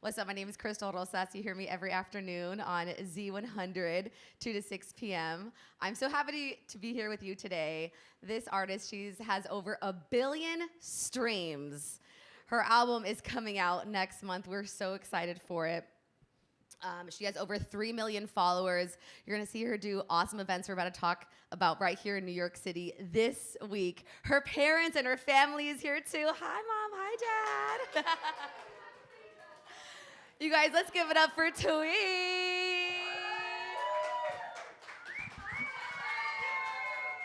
What's up? My name is Crystal Rosas. You hear me every afternoon on Z100, 2 to 6 p.m. I'm so happy to be here with you today. This artist, she has over 1 billion streams. Her album is coming out next month. We're so excited for it. She has over 3 million followers. You're going to see her do awesome events we're about to talk about right here in New York City this week. Her parents and her family is here too. Hi, Mom. Hi, Dad. You guys, let's give it up for Thuy.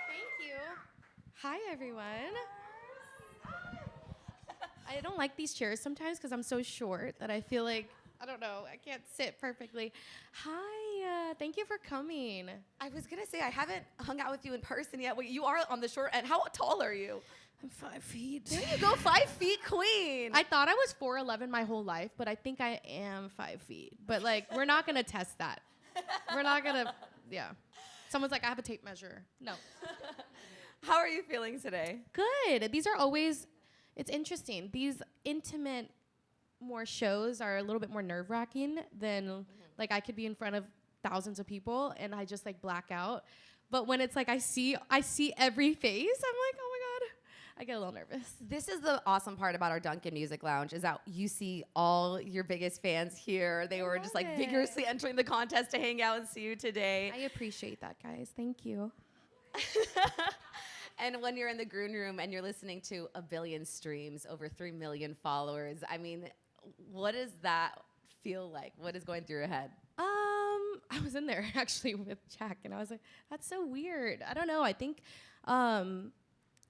Thank you. Hi, everyone. I don't like these chairs sometimes because I'm so short that I feel like, I don't know, I can't sit perfectly. Hi, thank you for coming. I was going to say, I haven't hung out with you in person yet. Wait, you are on the short end. How tall are you? I'm 5 feet. There you go, 5 feet queen. I thought I was 4'11" my whole life, but I think I am 5 feet. But like, we're not gonna test that. We're not gonna, yeah. Someone's like, I have a tape measure. No. How are you feeling today? Good. These are always, it's interesting. These intimate more shows are a little bit more nerve-wracking than like I could be in front of thousands of people and I just like black out. But when it's like I see every face, I'm like, oh my God. I get a little nervous. This is the awesome part about our Dunkin Music Lounge is that you see all your biggest fans here. They were just like vigorously entering the contest to hang out and see you today. I appreciate that, guys. Thank you. And when you're in the green room and you're listening to 1 billion streams, over 3 million followers, I mean, what does that feel like? What is going through your head? I was in there actually with Jack and I was like, that's so weird. I don't know. I think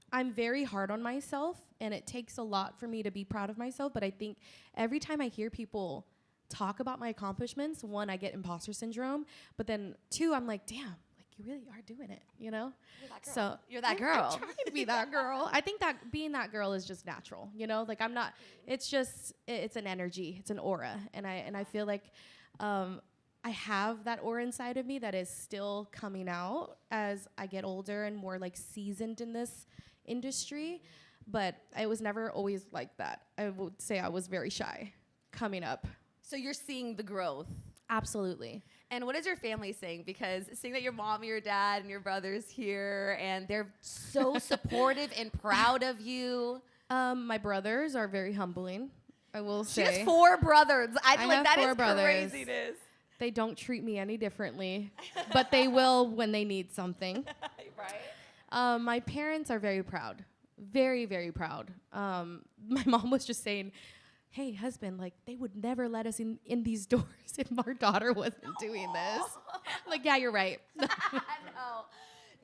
I'm very hard on myself and it takes a lot for me to be proud of myself. But I think every time I hear people talk about my accomplishments, one, I get imposter syndrome. But then two, I'm like, damn, like you really are doing it, you know? You're that girl. So you're that girl. I'm trying to be that girl. I think that being that girl is just natural, you know? Like I'm not, it's just, it's an energy, it's an aura. And I feel like I have that aura inside of me that is still coming out as I get older and more like seasoned in this industry, but it was never always like that. I would say I was very shy coming up. So you're seeing the growth. Absolutely. And what is your family saying? Because seeing that your mom, your dad, and your brother's here, and they're so supportive and proud of you. My brothers are very humbling, I will say. She has 4 brothers. I have like that 4 is brothers. craziness. They don't treat me any differently, but they will when they need something. Right? My parents are very proud. Very, very proud. My mom was just saying, hey, husband, like, they would never let us in these doors if our daughter wasn't doing this. Like, yeah, you're right.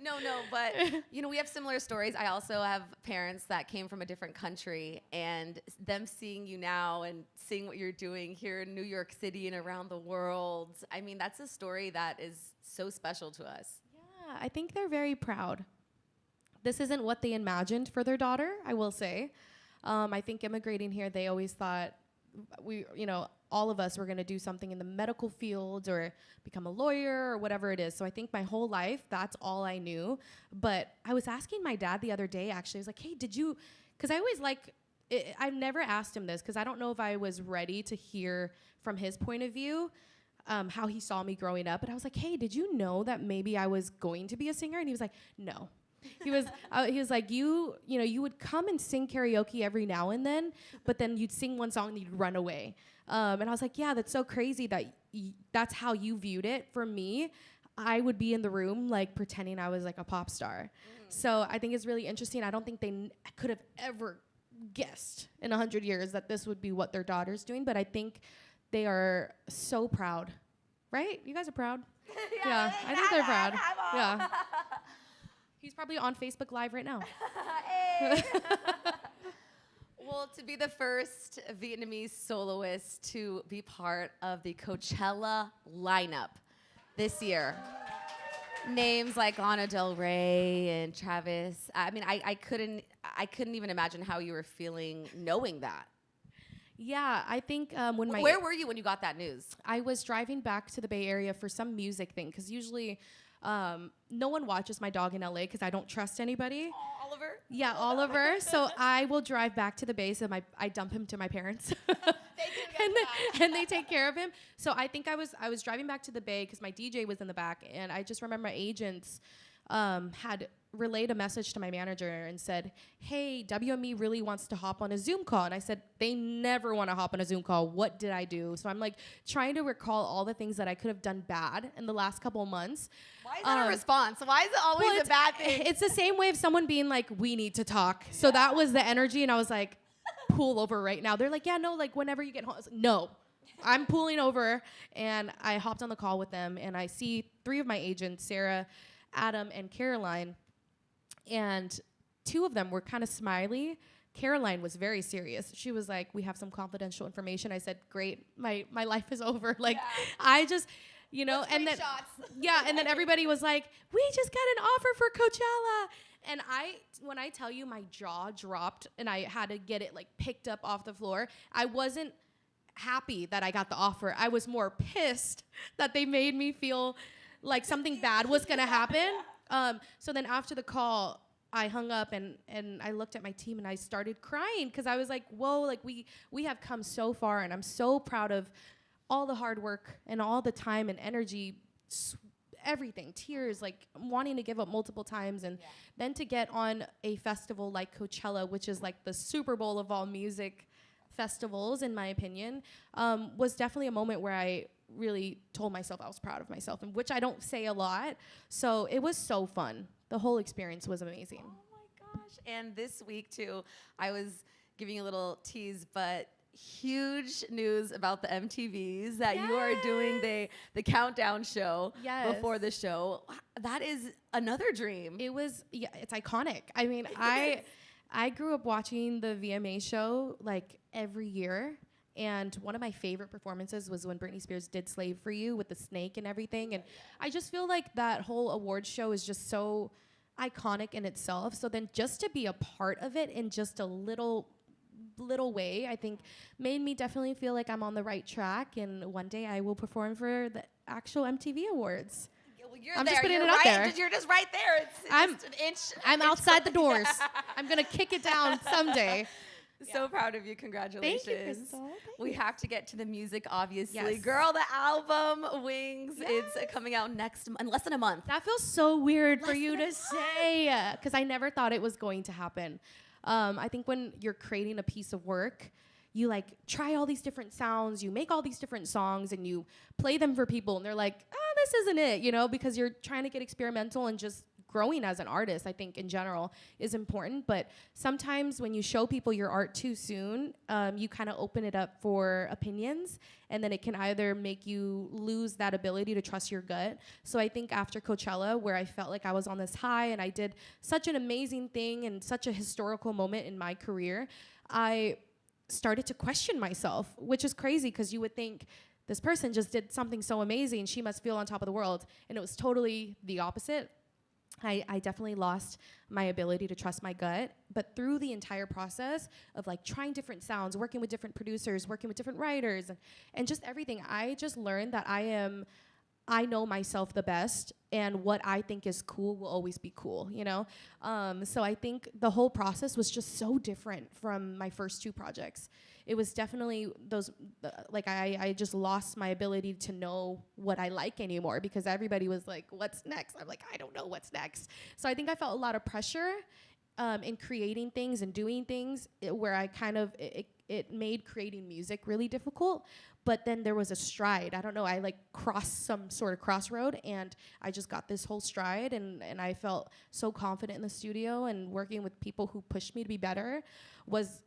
No, but, you know, we have similar stories. I also have parents that came from a different country, and them seeing you now and seeing what you're doing here in New York City and around the world, I mean, that's a story that is so special to us. Yeah, I think they're very proud. This isn't what they imagined for their daughter, I will say. I think immigrating here, they always thought all of us were going to do something in the medical field or become a lawyer or whatever it is. So I think my whole life, that's all I knew. But I was asking my dad the other day, actually. I was like, hey, because I always I've never asked him this because I don't know if I was ready to hear from his point of view how he saw me growing up. But I was like, hey, did you know that maybe I was going to be a singer? And he was like, no. He was like, you would come and sing karaoke every now and then, but then you'd sing one song and you'd run away. And I was like, yeah, that's so crazy that that's how you viewed it. For me, I would be in the room like pretending I was like a pop star. So I think it's really interesting. I don't think they could have ever guessed in 100 years that this would be what their daughter's doing, but I think they are so proud. Right? You guys are proud? Yeah, I think they're proud. Yeah. He's probably on Facebook Live right now. Hey. Well, to be the first Vietnamese soloist to be part of the Coachella lineup this year. Names like Lana Del Rey and Travis. I mean, I couldn't even imagine how you were feeling knowing that. Yeah, I think Where were you when you got that news? I was driving back to the Bay Area for some music thing, because usually No one watches my dog in LA because I don't trust anybody. Oh, Oliver. Yeah, Oliver. So I will drive back to the base and I dump him to my parents. and they take care of him. So I think I was driving back to the Bay because my DJ was in the back, and I just remember my agents had relayed a message to my manager and said, hey, WME really wants to hop on a Zoom call. And I said, they never want to hop on a Zoom call. What did I do? So I'm like trying to recall all the things that I could have done bad in the last couple of months. Why is that a response? Why is it always a bad thing? It's the same way of someone being like, we need to talk. So that was the energy. And I was like, pull over right now. They're like, yeah, no, like whenever you get home. I was like, no, I'm pulling over. And I hopped on the call with them, and I see 3 of my agents, Sarah, Adam, and Caroline. And 2 of them were kind of smiley. Caroline was very serious. She was like, we have some confidential information. I said, great, my life is over. Like, I just, you know, and then, and then everybody was like, we just got an offer for Coachella. And when I tell you my jaw dropped and I had to get it like picked up off the floor, I wasn't happy that I got the offer. I was more pissed that they made me feel like something bad was gonna happen. So then after the call, I hung up and I looked at my team and I started crying because I was like, whoa, like we have come so far, and I'm so proud of all the hard work and all the time and energy, everything, tears, like wanting to give up multiple times, and then to get on a festival like Coachella, which is like the Super Bowl of all music festivals, in my opinion, was definitely a moment where I really told myself I was proud of myself, and which I don't say a lot. So it was so fun. The whole experience was amazing. Oh my gosh. And this week too, I was giving a little tease, but huge news about the MTVs that you are doing the countdown show before the show. That is another dream. It was, it's iconic. I mean, I grew up watching the VMA show like every year. And one of my favorite performances was when Britney Spears did Slave for You with the snake and everything. And I just feel like that whole award show is just so iconic in itself. So then just to be a part of it in just a little way, I think made me definitely feel like I'm on the right track. And one day I will perform for the actual MTV Awards. Well, you're I'm there. just putting You're it out right. there. You're just right there. It's just an inch. I'm outside the doors. I'm going to kick it down someday. So proud of you. Congratulations. Thank you, Crystal. We have to get to the music, obviously. Yes. Girl, the album, Wings, it's coming out in less than a month. That feels so weird for you to say, because I never thought it was going to happen. I think when you're creating a piece of work, you like try all these different sounds, you make all these different songs, and you play them for people, and they're like, oh, this isn't it, you know, because you're trying to get experimental, and just growing as an artist, I think in general is important. But sometimes when you show people your art too soon, you kind of open it up for opinions, and then it can either make you lose that ability to trust your gut. So I think after Coachella, where I felt like I was on this high and I did such an amazing thing and such a historical moment in my career, I started to question myself, which is crazy because you would think this person just did something so amazing, she must feel on top of the world. And it was totally the opposite. I definitely lost my ability to trust my gut, but through the entire process of like trying different sounds, working with different producers, working with different writers, and just everything, I just learned that I know myself the best, and what I think is cool will always be cool, you know? So I think the whole process was just so different from my first 2 projects. It was definitely I just lost my ability to know what I like anymore, because everybody was like, what's next? I'm like, I don't know what's next. So I think I felt a lot of pressure in creating things and doing things where I kind of, it made creating music really difficult. But then there was a stride. I don't know, I like crossed some sort of crossroad, and I just got this whole stride, and I felt so confident in the studio, and working with people who pushed me to be better was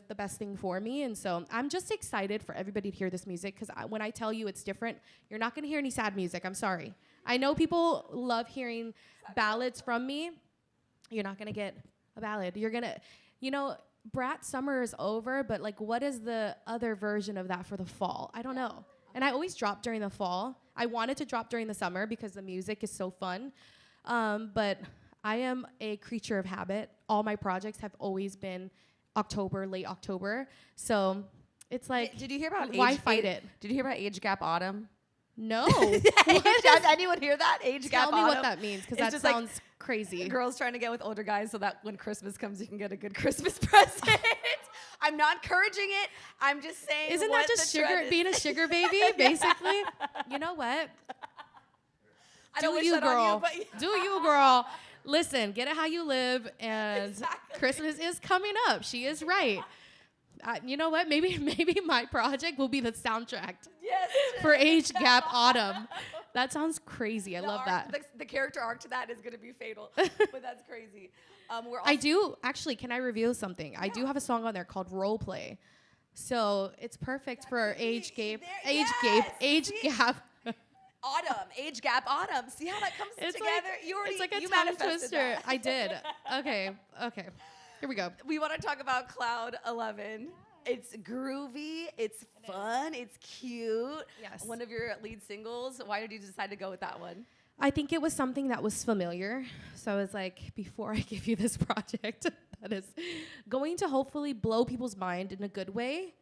the best thing for me. And so I'm just excited for everybody to hear this music, because when I tell you it's different, you're not gonna hear any sad music, I'm sorry. I know people love hearing ballads from me. You're not gonna get a ballad. You're gonna, you know, Brat Summer is over, but like, what is the other version of that for the fall? I don't know. And I always drop during the fall. I wanted to drop during the summer because the music is so fun. But I am a creature of habit. All my projects have always been October, late October. So it's like, did you hear about why fight it? Did you hear about Age Gap Autumn? No. Does anyone hear that? Age gap. Tell me autumn? what that means, because It's that just like sounds crazy. Girls trying to get with older guys so that when Christmas comes, you can get a good Christmas present. I'm not encouraging it. I'm just saying. Isn't that just being a sugar baby, basically? You know what? I don't Do wish you, that on girl? you, but yeah. Do you, girl? Listen, get it how you live, and Exactly. Christmas is coming up. She is right. You know what? Maybe my project will be the soundtrack Yes. for Age Gap Autumn. That sounds crazy. I love that. The character arc to that is going to be fatal, but that's crazy. I do actually. Can I reveal something? Yeah. I do have a song on there called Role Play, so it's perfect for age gap. Autumn, age gap autumn. See how that comes together? It's like a you tongue manifested twister. that. I did. Okay. Here we go. We want to talk about Cloud 11. It's groovy, it's fun, it's cute. Yes. One of your lead singles. Why did you decide to go with that one? I think it was something that was familiar. So I was like, before I give you this project that is going to hopefully blow people's mind in a good way,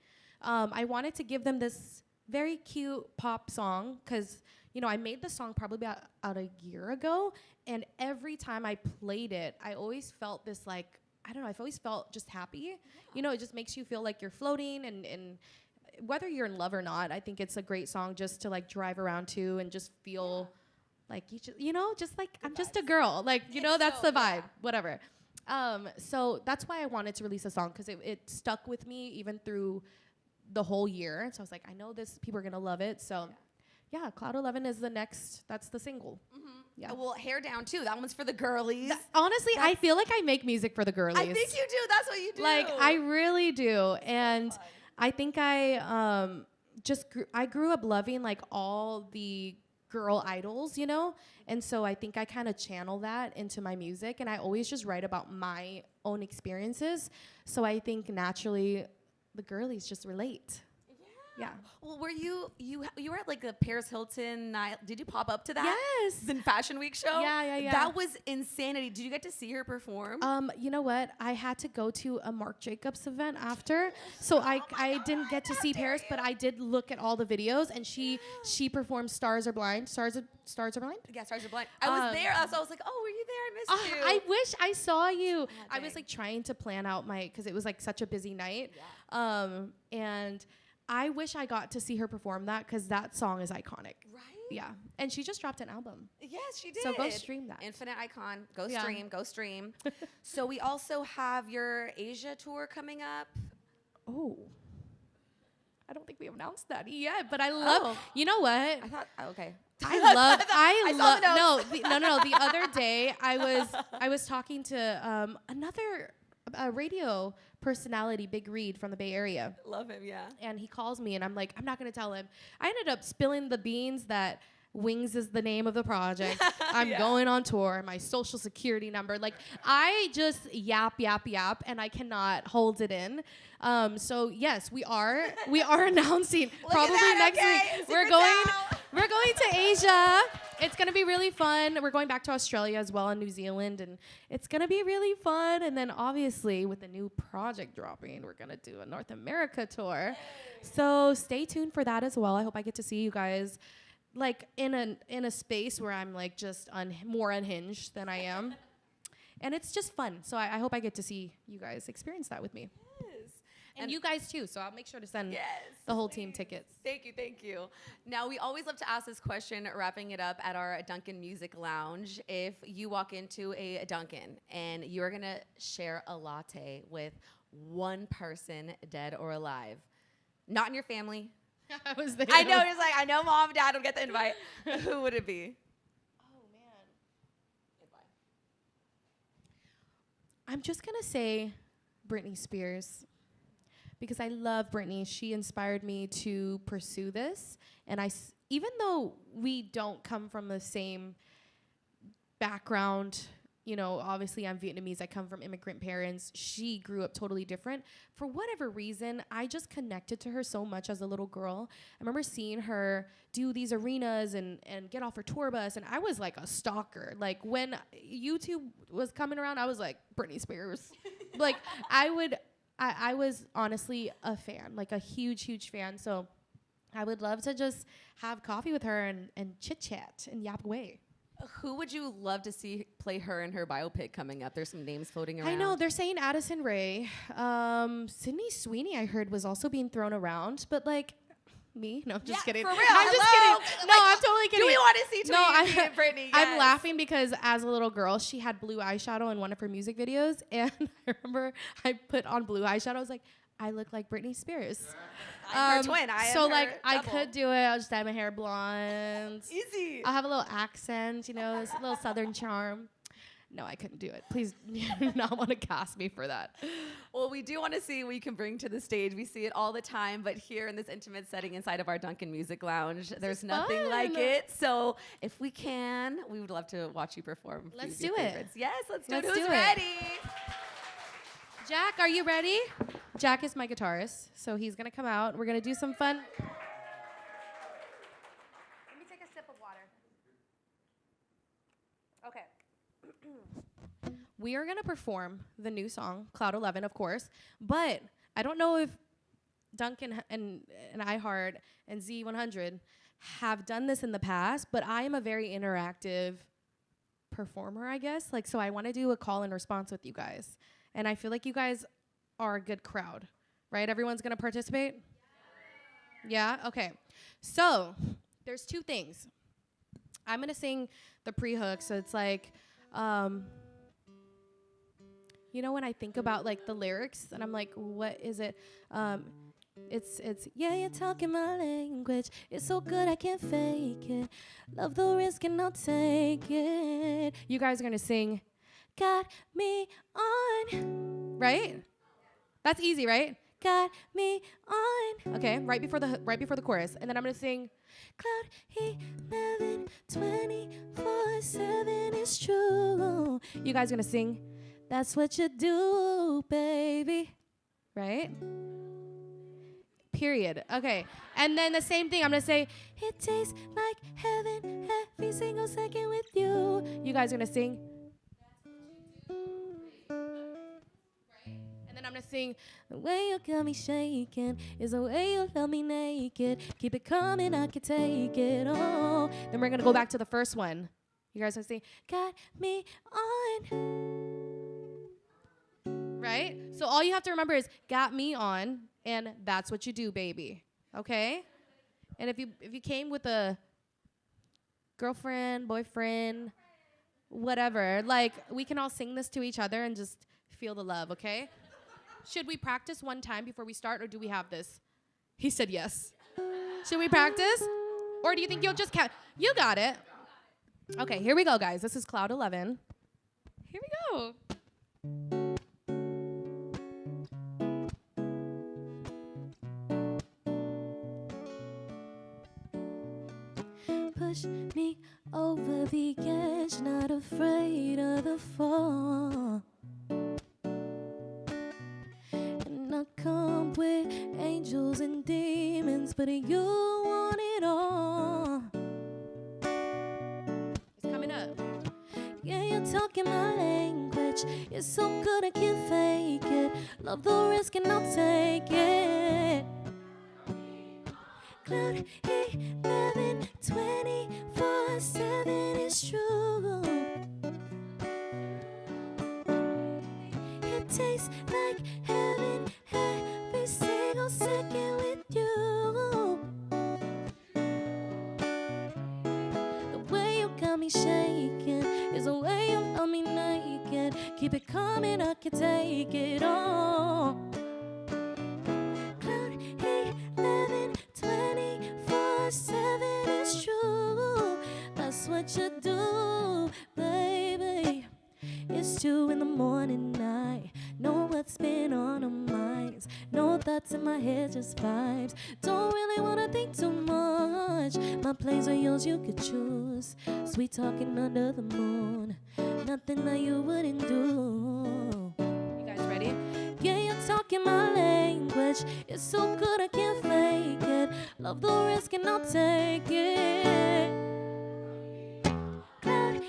I wanted to give them this very cute pop song because, I made the song probably about a year ago, and every time I played it, I always felt this like, I don't know, I've always felt just happy. Yeah. It just makes you feel like you're floating, and whether you're in love or not, I think it's a great song just to like drive around to and just feel like just like I'm just a girl. Like, that's the vibe, whatever. So that's why I wanted to release a song, because it stuck with me even through the whole year. So I was like, I know people are going to love it. So yeah, Cloud 11 is that's the single. Mm-hmm. Yeah. Well, Hair Down too. That one's for the girlies. Honestly, I feel like I make music for the girlies. I think you do. That's what you do. Like, I really do. And I think I grew up loving like all the girl idols, And so I think I kind of channel that into my music, and I always just write about my own experiences. So I think naturally the girlies just relate. Yeah. Well, were you were at like a Paris Hilton night? Did you pop up to that? Yes. The Fashion Week show? Yeah. That was insanity. Did you get to see her perform? You know what? I had to go to a Marc Jacobs event after, so I didn't get to see Paris, but I did look at all the videos, and she performed Stars Are Blind. Stars Are Blind? Yeah, Stars Are Blind. I was there, so I was like, oh, were you there? I missed you. I wish I saw you. I was like trying to plan out because it was like such a busy night. Yeah. And I wish I got to see her perform that, because that song is iconic. Right? Yeah. And she just dropped an album. Yes, she did. So go stream that. Infinite Icon. Go stream. So we also have your Asia tour coming up. Oh. I don't think we announced that yet, but I love, you know what? I thought, okay. No. The other day I was talking to another radio personality, Big Reed from the Bay Area. Love him, yeah. And he calls me, and I'm like, I'm not going to tell him. I ended up spilling the beans that Wings is the name of the project. I'm going on tour. My social security number. Like, I just yap, and I cannot hold it in. So yes, we are announcing probably next week. We're going to Asia. It's gonna be really fun. We're going back to Australia as well, and New Zealand, and it's gonna be really fun. And then obviously with the new project dropping, we're gonna do a North America tour. So stay tuned for that as well. I hope I get to see you guys like in a space where I'm like just more unhinged than I am. And it's just fun. So I hope I get to see you guys experience that with me. Yes. And you guys too. So I'll make sure to send the whole team tickets. Thank you. Now, we always love to ask this question, wrapping it up at our Dunkin Music Lounge. If you walk into a Dunkin and you're going to share a latte with one person, dead or alive, not in your family. I was there. I know, it's like, I know mom and dad will get the invite. Who would it be? Oh, man. I'm just going to say Britney Spears, because I love Britney. She inspired me to pursue this. And even though we don't come from the same background, obviously I'm Vietnamese. I come from immigrant parents. She grew up totally different. For whatever reason, I just connected to her so much as a little girl. I remember seeing her do these arenas and get off her tour bus, and I was like a stalker. Like, when YouTube was coming around, I was like, Britney Spears. Like, I was honestly a fan, like a huge, huge fan. So I would love to just have coffee with her and chit chat and yap away. Who would you love to see play her in her biopic coming up? There's some names floating around. I know they're saying Addison Rae. Sydney Sweeney, I heard, was also being thrown around, but like me, no, I'm just kidding. For real, I'm just kidding. No, I'm totally kidding. Do we want to see Thuy and Brittany? I'm Yes. laughing because as a little girl, she had blue eyeshadow in one of her music videos, and I remember I put on blue eyeshadow. I was like, I look like Britney Spears. I'm her twin. I am so her like I double. could do it. I'll just dye my hair blonde. Easy. I'll have a little accent, you know, this little southern charm. No, I couldn't do it. Please do not want to cast me for that. Well, we do want to see what you can bring to the stage. We see it all the time, but here in this intimate setting inside of our Dunkin Music Lounge, there's nothing fun. like it. So if we can, we would love to watch you perform. a few Let's of your do it. favorites. Yes, let's do Let's it. Who's do it. ready? Jack, are you ready? Jack is my guitarist, so he's gonna come out. We're gonna do some fun. Let me take a sip of water. Okay. We are gonna perform the new song, Cloud 11, of course, but I don't know if Dunkin and iHeart and Z100 have done this in the past, but I am a very interactive performer, I guess. Like, so I want to do a call and response with you guys. And I feel like you guys are a good crowd, right? Everyone's going to participate? Yeah? Okay. So there's two things. I'm going to sing the pre-hook. So it's like, you know, when I think about like the lyrics and I'm like, what is it? It's yeah, you're talking my language. It's so good I can't fake it. Love the risk and I'll take it. You guys are going to sing, got me on, right? That's easy, right? Got me on. Okay, right before the chorus, and then I'm gonna sing, Cloud 11, 24/7 is true. You guys are gonna sing, that's what you do, baby, right? Period. Okay, and then the same thing. I'm gonna say, it tastes like heaven every single second with you. You guys are gonna sing. And then I'm gonna sing, the way you got me shaking is the way you love me naked. Keep it coming, I can take it all. Then we're gonna go back to the first one. You guys gonna sing, got me on. Right? So all you have to remember is got me on, and that's what you do, baby. Okay? And if you came with a girlfriend, boyfriend, whatever, like we can all sing this to each other and just feel the love, okay? Should we practice one time before we start, or do we have this? He said yes. Should we practice? Or do you think you'll just count? You got it. Okay, here we go, guys. This is Cloud 11. Here we go. Push me over the edge, not afraid of the fall. And I come with angels and demons, but you want it all. It's coming up. Yeah, you're talking my language. It's so good I can't fake it. Love the risk and I'll take it. Cloud 11, 24/7 is true. It tastes like heaven every single second with you. The way you got me shaking is the way you love me naked. Keep it coming, I can take it all. Cloud 11, 24/7 is true. That's what you do, baby. It's 2 in the morning, I know what's been on our minds. No thoughts in my head, just vibes. Don't really wanna think too much. My plays are yours, you could choose. Sweet talking under the moon, nothing that you wouldn't do. You guys ready? Yeah, you're talking my language. It's so good I can't fake it. Love the risk and I'll take it. Cloud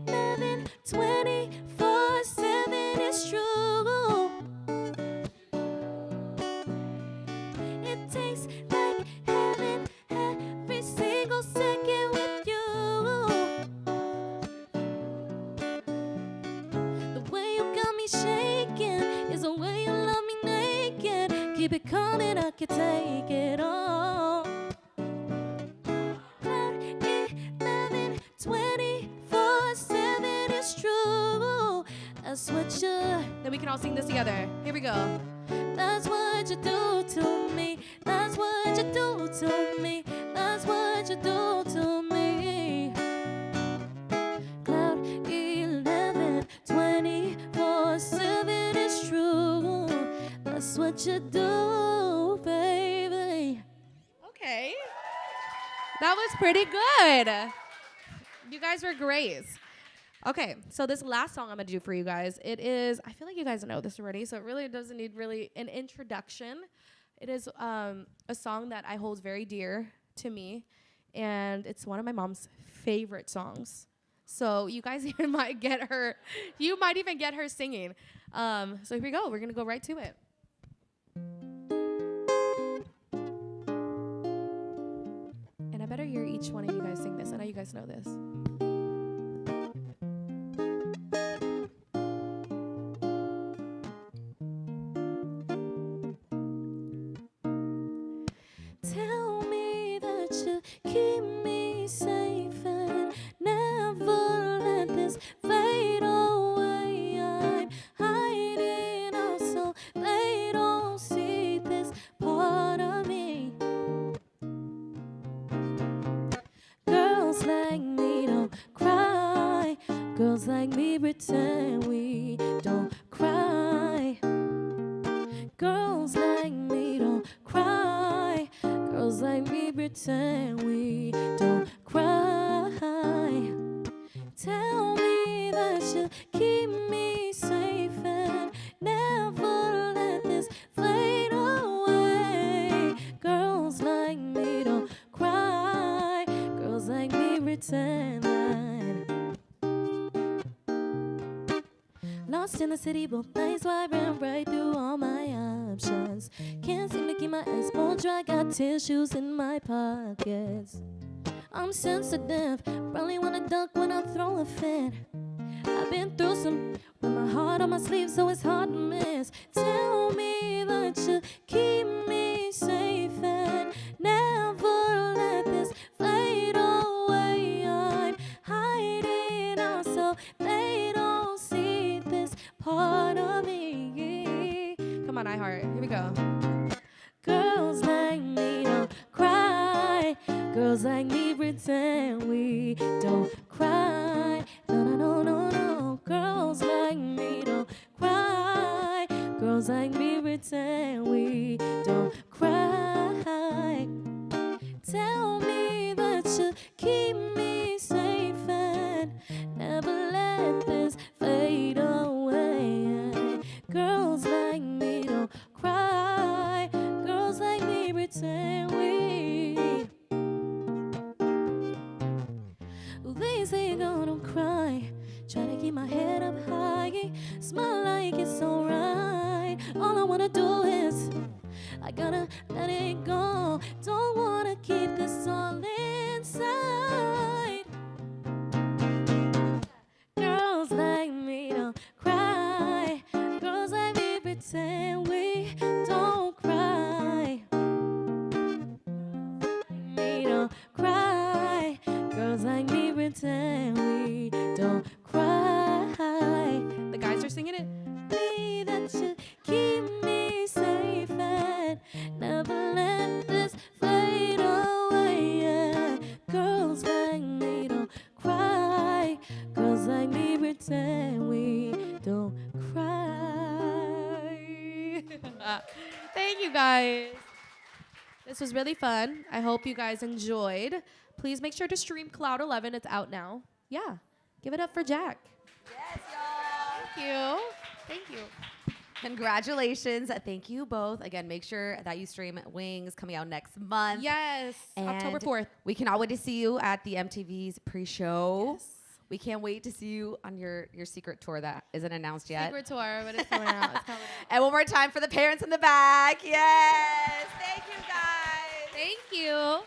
11, 24/7 is true. It tastes like heaven 24/7 is true. That's what you. Then we can all sing this together. Here we go. That's what you do to me. That's what you do to me. That's what you do to me. Cloud 11, 24/7 is true. That's what you do, baby. Okay. That was pretty good. You guys were great. Okay, so this last song I'm gonna do for you guys, it is, I feel like you guys know this already, so it really doesn't need really an introduction. It is a song that I hold very dear to me, and it's one of my mom's favorite songs. So you guys even might get her, you might even get her singing. So here we go, we're gonna go right to it. And I better hear each one of you guys sing this. I know you guys know this. Tell me that you keep me safe and never let this fade away. I'm hiding out so they don't see this part of me. Girls like me don't cry. Girls like me pretend we don't cry. Girls like me don't cry. Girls like me pretend we don't cry. Tell me that you keep me safe and never let this fade away. Girls like me don't cry. Girls like me pretend. Lost in the city, both nights I ran right through all my options. Can't seem to keep my eyes bone dry, got tissues in my pockets. I'm sensitive, probably wanna duck when I throw a fit. I've been through some, with my heart on my sleeve, so it's hard to miss. Tell me that you keep me safe and never let this fade away. I'm hiding out so they don't see this part of me. Come on, iHeart. Here we go. Girls like me don't cry. Girls like me pretend we don't cry. No, no, no, no, no. Girls like me don't cry. Girls like me pretend we don't cry. Tell me that you keep me safe and never let this fade away. Girls like me don't cry. Girls like me pretend we. They say you're gonna cry. Try to keep my head up high. Smile like it's alright. All I wanna do is, I gotta let it go. Don't wanna keep this all inside. Girls like me don't cry. Girls like me pretend we don't cry. Me don't cry. Girls like me pretend we don't cry. The guys are singing it. Me that you keep me safe and never let this fade away. Yeah. Girls like me don't cry. Girls like me pretend we don't cry. Thank you guys. This was really fun. I hope you guys enjoyed. Please make sure to stream Cloud 11. It's out now. Yeah. Give it up for Jack. Yes, y'all. Thank you. Thank you. Congratulations. Thank you both. Again, make sure that you stream Wings coming out next month. Yes. And October 4th. We cannot wait to see you at the MTV's pre-show. Yes. We can't wait to see you on your secret tour that isn't announced yet. Secret tour, but it's coming out. It's coming out. And one more time for the parents in the back. Yes. Thank you, guys. Thank you.